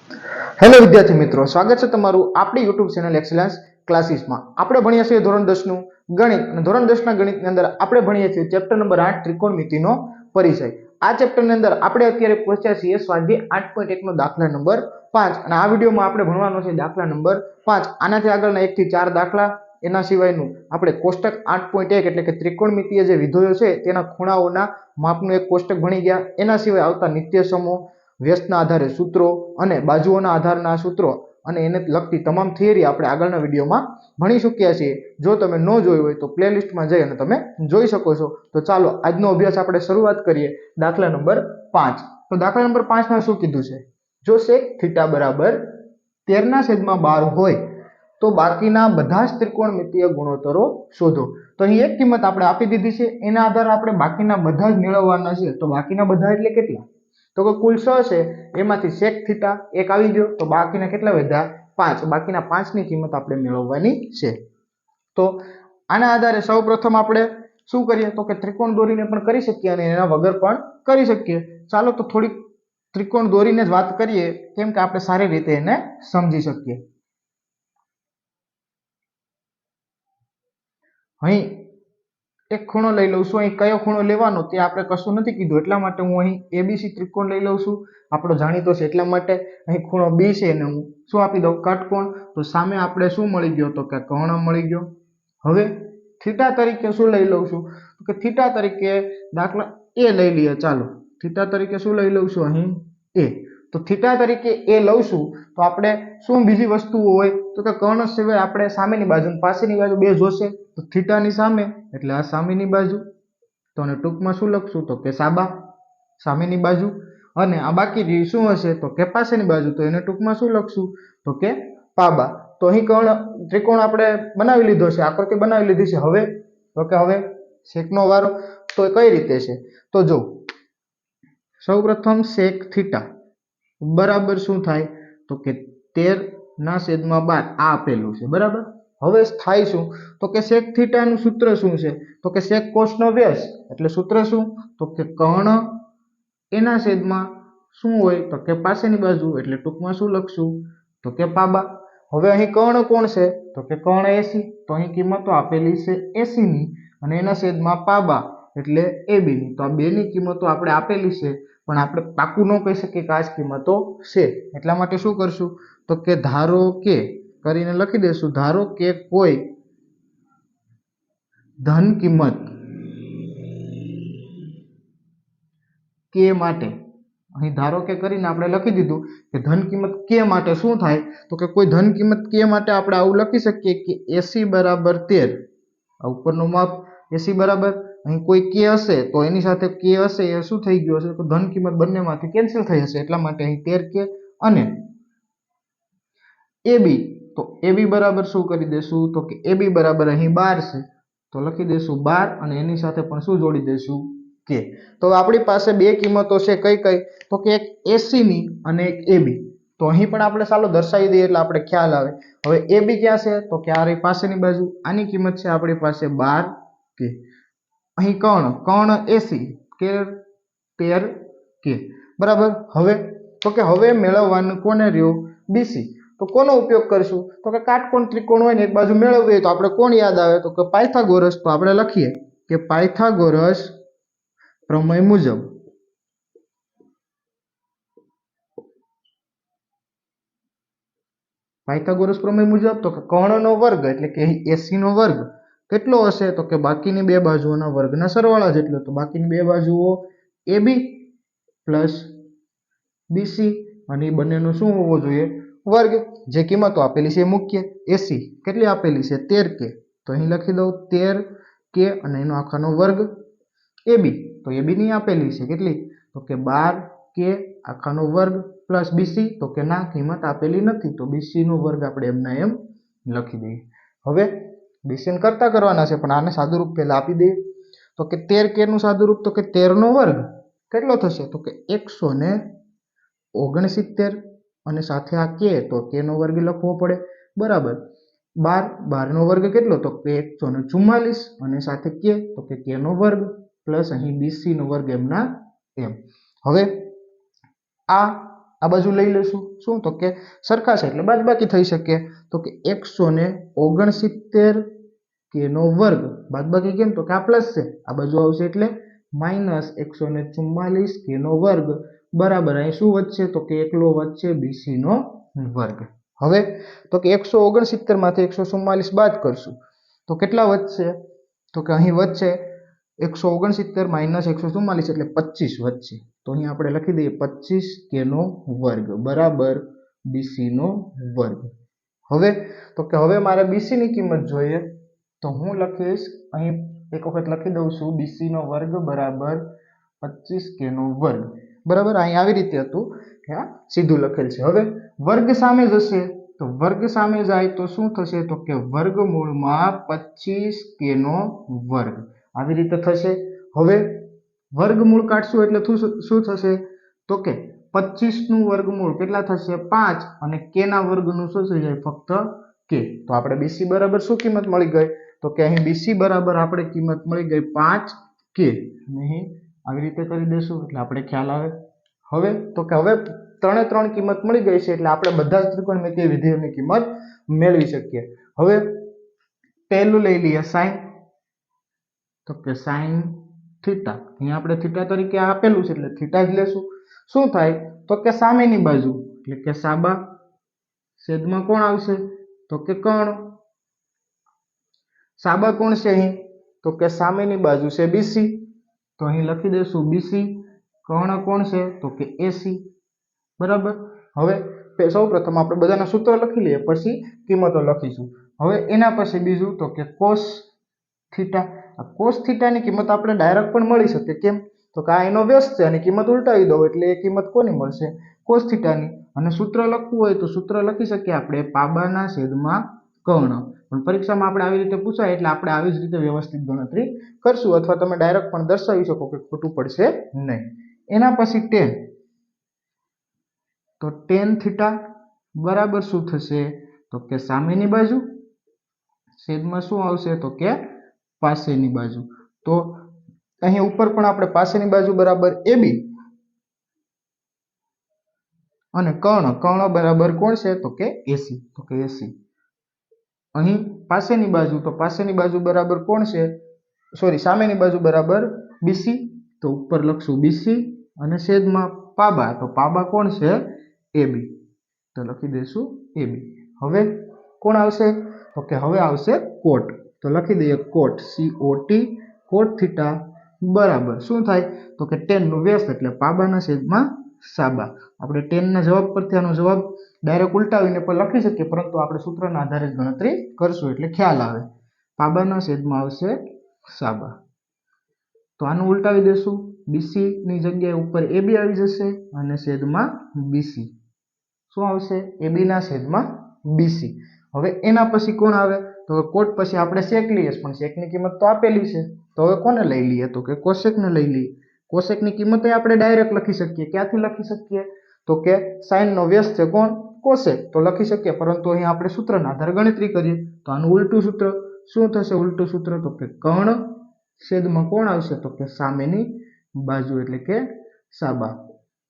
Hello વિદ્યાર્થી મિત્રો, સ્વાગત છે તમારું આપણી યુટ્યુબ ચેનલ એક્સેલન્સ ક્લાસીસમાં. આપણે ભણીએ છીએ ધોરણ 10 નું ગણિત અને ધોરણ 10 ના ગણિતની અંદર આપણે ભણીએ છીએ ચેપ્ટર નંબર 8 ત્રિકોણમિતિનો પરિચય. આ ચેપ્ટરની અંદર આપણે અત્યારે પહોંચ્યા છીએ સ્વાધ્યાય 8.1 નો દાખલા નંબર 5 અને આ વિડીયોમાં આપણે ભણવાનો છે દાખલા નંબર 5. આનાથી આગળના 1 થી 4 દાખલા એના સિવાયનું આપણે કોષ્ટક 8.1 એટલે કે ત્રિકોણમિતિય જે વિધેયો છે તેના ખૂણાઓના માપનું એક કોષ્ટક ભણી ગયા. એના સિવાય આવતા નિત્ય સમૂહ, વ્યસ્તના આધારે સૂત્રો અને બાજુઓના આધારના સૂત્રો અને એને લગતી તમામ થિયરી આપણે આગળના વિડીયોમાં ભણી ચૂક્યા છીએ. જો તમે ન જોઈ હોય તો પ્લેલિસ્ટમાં જઈ અને તમે જોઈ શકો છો. તો ચાલો આજનો અભ્યાસ આપણે શરૂઆત કરીએ દાખલા નંબર 5. તો દાખલા નંબર 5 માં શું કીધું છે? જો sec θ બરાબર 13/12 હોય તો બાકીના બધા જ ત્રિકોણમિતિય ગુણોત્તરો શોધો. તો અહીં એક કિંમત આપણે આપી દીધી છે, એના આધારે આપણે બાકીના બધા જ મેળવવાના છે. તો બાકીના બધા એટલે કેટલા? તો કે કુલ 6 છે, એમાંથી sec θ એક આવી ગયો તો બાકીના કેટલા વધ્યા? 5. બાકીના 5 ની કિંમત આપણે મેળવવાની છે. તો આના આધારે સૌપ્રથમ આપણે શું કરીએ તો કે ત્રિકોણ દોરીને પણ કરી શકીએ અને એના વગર પણ કરી શકીએ. ચાલો તો થોડીક ત્રિકોણ દોરીને જ વાત કરીએ, કેમ કે આપણે સારી રીતે એને સમજી શકીએ. અહીં એક ખૂણો લઈ લઉં છું. અહીં કયો ખૂણો લેવાનો તે આપણે કશું નથી કીધું, એટલા માટે હું અહીં ABC ત્રિકોણ લઈ લઉં છું. આપણો જાણીતો છે એટલા માટે અહીં ખૂણો B છે અને હું શું આપી દઉં? કાટકોણ. તો સામે આપણે શું મળી ગયો? તો કે કર્ણ મળી ગયો. હવે થીટા તરીકે શું લઈ લઉં છું? તો કે થીટા તરીકે દાખલા A લઈ લઈએ. ચાલો થીટા તરીકે શું લઈ લઉં છું? અહીં A. તો થીટા તરીકે A લઉં છું તો આપણે શું બીજી વસ્તુઓ હોય? તો કે કર્ણ સિવાય આપણે સામેની બાજુ અને પાછળની બાજુ બે જોશે. તો થીટાની સામે એટલે આ સામેની બાજુ, તો આને ટૂંકમાં શું લખશું? તો કે સાબા સામેની બાજુ. અને આ બાકી રહ્યું શું હશે? તો કે પાછળની બાજુ, તો એને ટૂંકમાં શું લખશું? તો કે પાબા. તો અહીં કર્ણ ત્રિકોણ આપણે બનાવી લીધો છે, આકૃતિ બનાવી લીધી છે. હવે તો કે હવે સેકનો વારો. તો કઈ રીતે છે? તો જો સૌપ્રથમ sec θ બરાબર શું થાય? તો કે 13/12 આ આપેલું છે બરાબર. હવે થાય શું? તો કે sec θ નું સૂત્ર શું છે? તો કે sec cos નો વ્યાસ એટલે સૂત્ર શું? તો કે કર્ણ એના છેદમાં શું હોય? તો કે પાછળની બાજુ એટલે ટૂંકમાં શું લખશું? તો કે પાબા. હવે અહીં કર્ણ કોણ છે? તો કે કર્ણ AC. તો અહીં કિંમતો આપેલી છે AC ની અને એના છેદમાં પાબા એટલે AB ની. તો આ બેની કિંમતો આપણે આપેલી છે, પણ આપણે પાકું ન કહી શકીએ કે આ જ કિંમતો છે. એટલા માટે શું કરશું? તો કે ધારો કે કરીને લખી દેશું. ધારો કે કોઈ ધન કિંમત કે માટે, અહીં ધારો કે કરીને આપણે લખી દીધું કે ધન કિંમત કે માટે શું થાય? તો કે કોઈ ધન કિંમત કે માટે આપણે આવું લખી શકીએ કે AC બરાબર 13. આ ઉપરનું માપ AC બરાબર, અહીં કોઈ કે હશે તો એની સાથે કે હશે એ શું થઈ ગયું હશે? તો ધન કિંમત બંનેમાંથી કેન્સલ થઈ હશે, એટલા માટે અહીં 13 કે. અને AB, તો AB બરાબર શું કરી દેશું? તો કે AB બરાબર અહીં 12 છે, તો લખી દેશું 12 અને એની સાથે પણ શું જોડી દેશું? કે. તો આપણી પાસે બે કિંમતો છે, કઈ કઈ? તો કે એક AC ની અને એક AB. તો અહીં પણ આપણે ચાલો દર્શાવી દઈએ એટલે આપણે ખ્યાલ આવે. હવે AB ક્યાં છે? તો કે આ રહી પાછળની બાજુ. આની કિંમત છે આપણી પાસે 12 કે. અહીં કર્ણ AC કે 13 કે બરાબર. હવે તો કે હવે મેળવવાનું કોને રહ્યું? BC. તો કોનો ઉપયોગ કરશું? તો કે કાટકોણ ત્રિકોણ હોય ને એક બાજુ મેળવીએ તો આપણે કોણ યાદ આવે? તો કે પાયથાગોરસ. તો આપણે લખીએ કે પાયથાગોરસ પ્રમેય મુજબ પાયથાગોરસ પ્રમેય મુજબ તો કે કર્ણનો વર્ગ એટલે કે AC નો વર્ગ કેટલો હશે? તો કે બાકીની બે બાજુઓના વર્ગના સરવાળા જેટલો. તો બાકીની બે બાજુઓ AB પ્લસ BC અને બંનેનો શું હોવો જોઈએ? વર્ગ. જે કિંમતો આપેલી છે એ મૂકીએ. AC કેટલી આપેલી છે? 13 કે. તો અહીં લખી દઉં 13 કે અને એનો આખાનો વર્ગ. AB, તો AB ની આપેલી છે કેટલી? તો કે 12 કે આખાનો વર્ગ પ્લસ BC, તો કે ના કિંમત આપેલી નથી, તો BC નો વર્ગ આપણે એમના એમ લખી દઈએ. હવે BC ને કરતા કરવાના છે, પણ આને સાદુરૂપ પહેલા આપી દઈએ. તો કે 13 કે નું સાદુરૂપ તો કે 13 નો વર્ગ કેટલો થશે? તો કે 169 અને સાથે આ કે તો કે નો વર્ગ લખવો પડે બરાબર. 12 નો વર્ગ કેટલો? તો કે 144 અને સાથે કે તો કે નો વર્ગ પ્લસ અહીં BC નો વર્ગ એમના એમ. હવે આ આ બાજુ લઈ લેશું શું તો કે સરખા છે એટલે બાદબાકી થઈ શકે તો કે 169 કે નો વર્ગ બાદબાકી કેમ તો કે આ પ્લસ છે આ બાજુ આવશે એટલે -144 કે નો વર્ગ બરાબર અહીં શું વધશે તો કે એકલો વધશે બીસી નો વર્ગ હવે તો કે 169 માંથી 144 બાદ કરશું તો કેટલા વધશે તો કે અહીં વધશે 169 - 144 એટલે 25 વધશે તો અહીં આપણે લખી દઈએ 25 કે નો વર્ગ બરાબર બીસી નો વર્ગ હવે તો કે હવે મારે બીસી ની કિંમત જોઈએ તો હું લખીશ અહીં એક વખત લખી દઉં છું બીસી નો વર્ગ બરાબર 25 કે નો વર્ગ બરાબર અહીં આવી રીતે હતું કે આ સીધું લખેલ છે હવે વર્ગ સામે જશે તો વર્ગ સામે જાય તો શું થશે તો કે વર્ગમૂળમાં 25 કે નો વર્ગ આવી રીતે થશે હવે વર્ગમૂળ કાઢશું એટલે શું થશે તો કે 25 નું વર્ગમૂળ કેટલા થશે 5 અને k ના વર્ગનું શું થઈ જાય ફક્ત k તો આપણે બીસી બરાબર શું કિંમત મળી ગઈ તો કે અહીં બીસી બરાબર આપણે કિંમત મળી ગઈ 5k અહીં આવી રીતે કરી દેશું એટલે આપણે ખ્યાલ આવે હવે તો કે હવે ત્રણ કિંમત મળી ગઈ છે એટલે આપણે બધા જ ત્રિકોણમિતિય વિધેયોની કિંમત મેળવી શકીએ હવે પહેલું લઈ લઈએ sin તો કે sin થીટા અહીંયા આપણે થીટા તરીકે આપેલું છે એટલે થીટા જ લેશું શું થાય તો કે સામેની બાજુ એટલે કે સાબા છેદમાં કોણ આવશે તો કે કર્ણ સાબા કોણ છે અહીં તો કે સામેની બાજુ છે બીસી તો અહીં લખી દેશું બીસી કર્ણ કોણ છે તો કે એસી બરાબર હવે સૌપ્રથમ આપણે બધાના સૂત્ર લખી લઈએ પછી કિંમતો લખીશું હવે એના પછી બીજું તો કે cos થીટા આ cos થીટાની કિંમત આપણે ડાયરેક્ટ પણ મળી શકે કેમ તો કે આ એનો વ્યસ્ત છે અને કિંમત ઉલટાવી દો એટલે એ કિંમત કોની મળશે cos થીટાની અને સૂત્ર લખવું હોય તો સૂત્ર લખી શકીએ આપણે પાબાના છેદમાં કર્ણ પણ પરીક્ષામાં આપણે આવી રીતે પૂછાય એટલે આપણે આવી જ રીતે વ્યવસ્થિત ગણતરી કરશું અથવા તમે ડાયરેક્ટ પણ દર્શાવી શકો કે ખોટું પડશે નહીં એના પછી tan તો tan થીટા બરાબર શું થશે તો કે સામેની બાજુ છેદમાં શું આવશે તો કે પાસેની બાજુ તો અહીં ઉપર પણ આપણે પાસેની બાજુ બરાબર AB અને કર્ણ બરાબર કોણ છે તો કે AC અહીં પાસેની બાજુ બરાબર કોણ છે સોરી સામેની બાજુ બરાબર BC તો ઉપર લખશું BC અને છેદમાં પાબા તો પાબા કોણ છે AB તો લખી દઈશું AB હવે કોણ આવશે તો કે હવે આવશે cot તો લખી દઈએ cot cot થીટા બરાબર શું થાય તો કે tan નું વ્યસ્ત એટલે પાબાના છેદમાં સાબા આપણે tan ના જવાબ પરથી આનો જવાબ ડાયરેક્ટ ઉલટાવીને પણ લખી શકીએ પરંતુ આપણે સૂત્રના આધારે ગણતરી કરશું એટલે ખ્યાલ આવે પાબાના છેદમાં આવશે સાબા તો આનું ઉલટાવી દેશું BC ની જગ્યાએ ઉપર AB આવી જશે અને છેદમાં BC શું આવશે AB ના છેદમાં BC હવે એના પછી કોણ આવે તો કોટ પછી આપણે sec લઈએ પણ sec ની કિંમત તો આપેલી છે તો હવે કોને લઈ લઈએ તો કે cosec ને લઈ લઈએ cosec ની કિંમત આપણે ડાયરેક્ટ લખી શકીએ ક્યાંથી લખી શકીએ તો કે sin નો વ્યસ્ત છે કોણ cosec તો લખી શકીએ પરંતુ અહીં આપણે સૂત્રના આધારે ગણતરી કરીએ તો આનું ઉલટું સૂત્ર શું થશે ઉલટું સૂત્ર તો કે કર્ણ છેદમાં કોણ આવશે તો કે સામેની બાજુ એટલે કે સાબા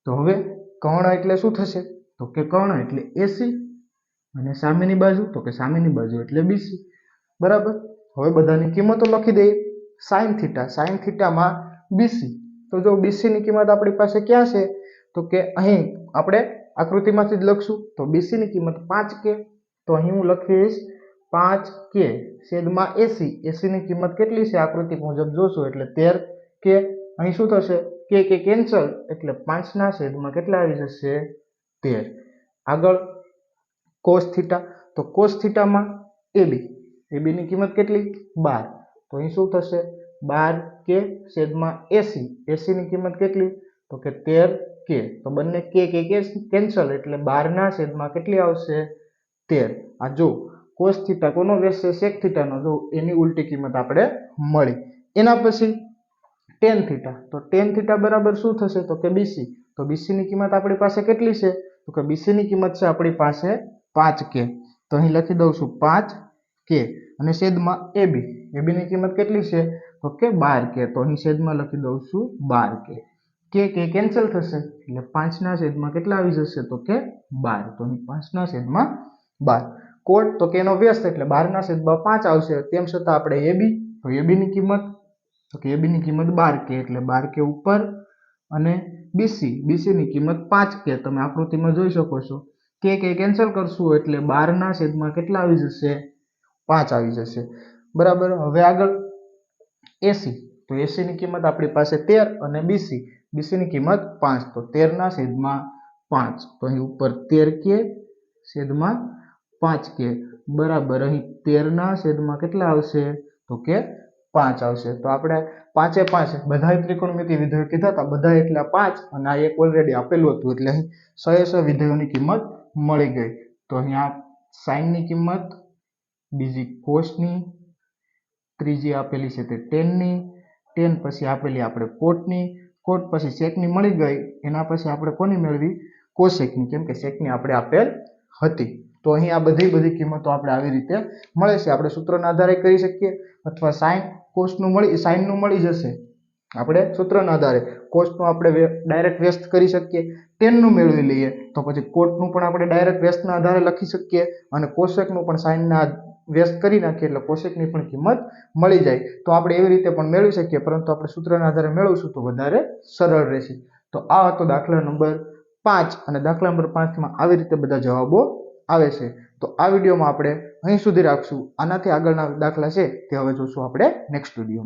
તો હવે કર્ણ એટલે શું થશે તો કે કર્ણ એટલે AC અને સામેની બાજુ તો કે સામેની બાજુ એટલે BC બરાબર હવે બધાની કિંમતો લખી દઈએ sin થીટામાં BC તો જો BC ની કિંમત આપણી પાસે ક્યાં છે તો કે અહીં આપણે આકૃતિમાંથી જ લખશું તો BC ની કિંમત 5k તો અહીં હું લખીશ 5k છેદમાં AC ની કિંમત કેટલી છે આકૃતિ મુજબ જોશું એટલે 13k અહીં શું થશે k કેન્સલ એટલે 5 ના છેદમાં કેટલા આવી જશે 13 આગળ cos થીટા તો cos થીટામાં AB ની કિંમત કેટલી 12 તો અહીં શું થશે 12k છેદમાં AC ની કિંમત કેટલી તો કે 13k તો બંને k કેન્સલ એટલે 12 ના છેદમાં કેટલી આવશે 13 આ જો cos થીટા કોનો વ્યસ્ત છે sec થીટાનો જો એની ઉલટી કિંમત આપણે મળી એના પછી tan થીટા તો tan થીટા બરાબર શું થશે તો કે BC તો BC ની કિંમત આપણી પાસે કેટલી છે તો કે BC ની કિંમત છે આપણી પાસે 5k તો અહીં લખી દઉં છું 5k અને છેદમાં AB ની કિંમત કેટલી છે તો કે 12k તો અહીં છેદમાં લખી દઉં છું 12k કે કેન્સલ થશે એટલે 5 ના છેદમાં કેટલા આવી જશે તો કે 12. તો અહીં 5 ના છેદમાં 12. કોટ તો કે એનો વ્યસ્ત એટલે 12 ના છેદમાં 5 આવશે. તેમ છતાં આપણે AB તો AB ની કિંમત તો કે AB ની કિંમત 12 કે એટલે 12 કે ઉપર અને BC ની કિંમત 5 કે તમે આકૃતિમાં જોઈ શકો છો. કે કેન્સલ કરશું એટલે 12 ના છેદમાં કેટલા આવી જશે 5 આવી જશે. બરાબર. હવે આગળ AC તો AC ની કિંમત આપણી પાસે 13 અને BC ની કિંમત 5 તો 13 ના છેદમાં 5 તો અહીં ઉપર 13 કે છેદમાં 5 કે બરાબર. અહીં 13 ના છેદમાં કેટલા આવશે તો કે 5 આવશે. તો આપણે 5 એ 5 બધા ત્રિકોણમિતિ વિધેયો કીધા હતા બધા એટલે 5 અને આ એક ઓલરેડી આપેલું હતું એટલે અહીં 100 વિધેયોની કિંમત મળી ગઈ. તો અહીંયા sin ની કિંમત, બીજી cos ની, ત્રીજી આપેલી છે તે tan ની, tan પછી આપેલી આપણે cot ની, cot પછી sec ની મળી ગઈ. એના પછી આપણે કોની મેળવી cosec ની, કેમ કે sec ની આપણે આપેલ હતી. તો અહીં આ બધી કિંમતો આપણે આવી રીતે મળે છે. આપણે સૂત્રના આધારે કરી શકીએ અથવા sin નું મળી જશે. આપણે સૂત્રના આધારે cos નું આપણે ડાયરેક્ટ વ્યસ્ત કરી શકીએ, tan નું મેળવી લઈએ તો પછી cot નું પણ આપણે ડાયરેક્ટ વ્યસ્તના આધારે લખી શકીએ અને cosec નું પણ sin ના વ્યસ્ત કરી નાખીએ એટલે cosec ની પણ કિંમત મળી જાય. તો આપણે એવી રીતે પણ મેળવી શકીએ, પરંતુ આપણે સૂત્રના આધારે મેળવશું તો વધારે સરળ રહેશે. તો આ હતો દાખલા નંબર 5 અને દાખલા નંબર 5 માં આવી રીતે બધા જવાબો આવે છે. તો આ વિડીયોમાં આપણે અહીં સુધી રાખશું. આનાથી આગળના દાખલા છે તે હવે જોશું આપણે નેક્સ્ટ વિડીયોમાં.